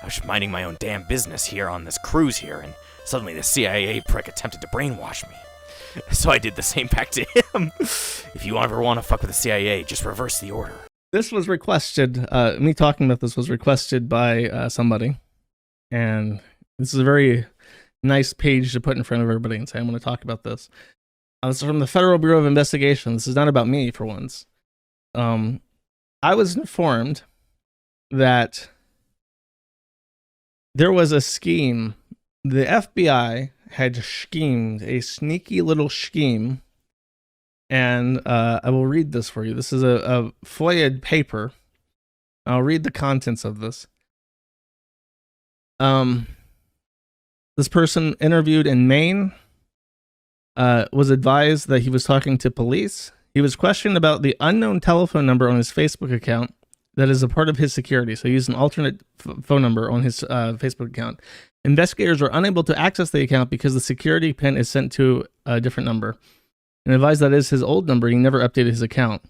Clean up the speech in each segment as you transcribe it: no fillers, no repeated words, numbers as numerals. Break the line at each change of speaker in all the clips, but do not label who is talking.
I was just minding my own damn business here on this cruise here, and suddenly the CIA prick attempted to brainwash me. So I did the same back to him. If you ever want to fuck with the CIA, just reverse the order.
This was requested, me talking about this was requested by somebody. And this is a very nice page to put in front of everybody and say, I'm going to talk about this. This is from the Federal Bureau of Investigation. This is not about me, for once. I was informed that there was a scheme. The FBI had schemed a sneaky little scheme, and I will read this for you. This is a FOIA paper. I'll read the contents of this. This person interviewed in Maine was advised that he was talking to police. He was questioned about the unknown telephone number on his Facebook account that is a part of his security. So he used an alternate phone number on his Facebook account. Investigators were unable to access the account because the security pin is sent to a different number. And advised that is his old number. He never updated his account.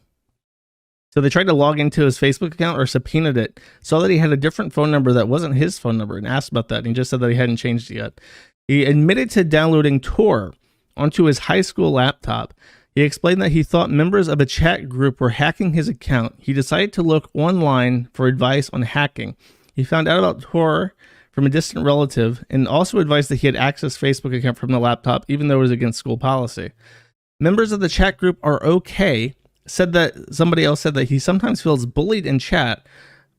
So they tried to log into his Facebook account or subpoenaed it, saw that he had a different phone number that wasn't his phone number, and asked about that. And he just said that he hadn't changed it yet. He admitted to downloading Tor onto his high school laptop. He explained that he thought members of a chat group were hacking his account. He decided to look online for advice on hacking. He found out about Tor from a distant relative and also advised that he had accessed Facebook account from the laptop, even though it was against school policy. Members of the chat group are okay. Somebody else said that he sometimes feels bullied in chat,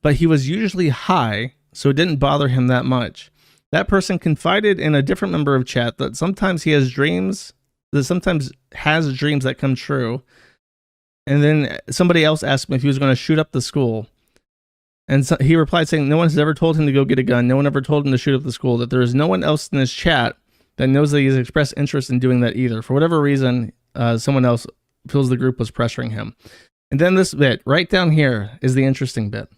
but he was usually high, so it didn't bother him that much. That person confided in a different member of chat that sometimes he has dreams, that come true. And then somebody else asked him if he was going to shoot up the school. And so he replied saying no one has ever told him to go get a gun. No one ever told him to shoot up the school, that there is no one else in this chat that knows that he's expressed interest in doing that either. For whatever reason, someone else feels the group was pressuring him. And then this bit, right down here, is the interesting bit.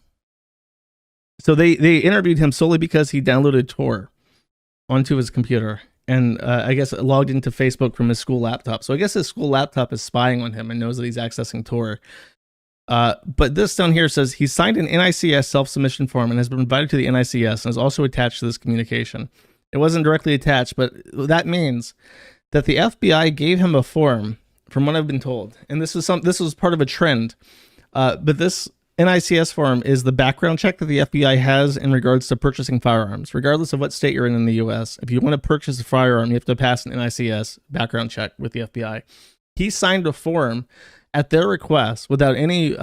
So they interviewed him solely because he downloaded Tor onto his computer and I guess logged into Facebook from his school laptop. So I guess his school laptop is spying on him and knows that he's accessing Tor. But this down here says he signed an NICS self-submission form and has been invited to the NICS and is also attached to this communication. It wasn't directly attached, but that means that the FBI gave him a form, from what I've been told. And this was part of a trend. But this NICS form is the background check that the FBI has in regards to purchasing firearms. Regardless of what state you're in the US, if you want to purchase a firearm, you have to pass an NICS background check with the FBI. He signed a form at their request without any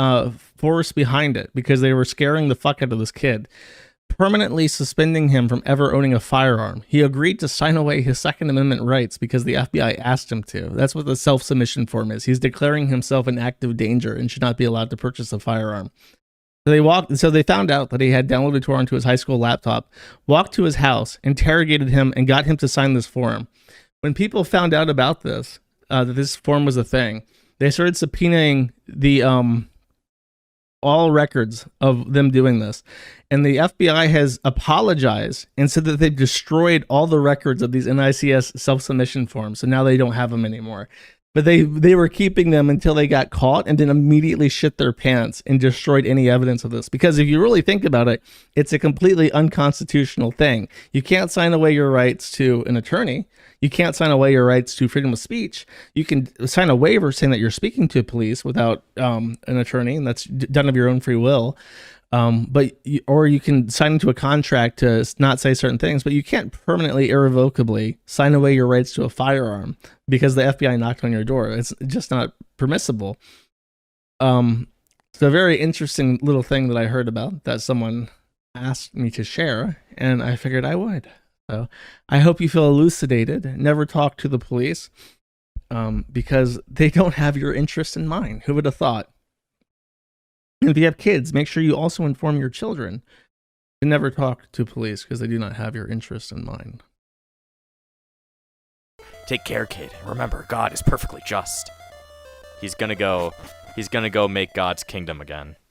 force behind it because they were scaring the fuck out of this kid, permanently suspending him from ever owning a firearm. He agreed to sign away his Second Amendment rights because the FBI asked him to. That's what the self-submission form is. He's declaring himself in active danger and should not be allowed to purchase a firearm. So they found out that he had downloaded Tor onto his high school laptop, walked to his house, interrogated him, and got him to sign this form. When people found out about this, that this form was a thing, they started subpoenaing the all records of them doing this. And the FBI has apologized and said that they've destroyed all the records of these NICS self-submission forms. So now they don't have them anymore. But they were keeping them until they got caught and then immediately shit their pants and destroyed any evidence of this. Because if you really think about it, it's a completely unconstitutional thing. You can't sign away your rights to an attorney. You can't sign away your rights to freedom of speech. You can sign a waiver saying that you're speaking to police without an attorney, and that's done of your own free will. Or you can sign into a contract to not say certain things, but you can't permanently, irrevocably sign away your rights to a firearm because the FBI knocked on your door. It's just not permissible. It's a very interesting little thing that I heard about that someone asked me to share, and I figured I would. So I hope you feel elucidated. Never talk to the police because they don't have your interest in mind. Who would have thought? And if you have kids, make sure you also inform your children to never talk to police because they do not have your interest in mind.
Take care, kid. Remember, God is perfectly just. He's gonna go make God's kingdom again.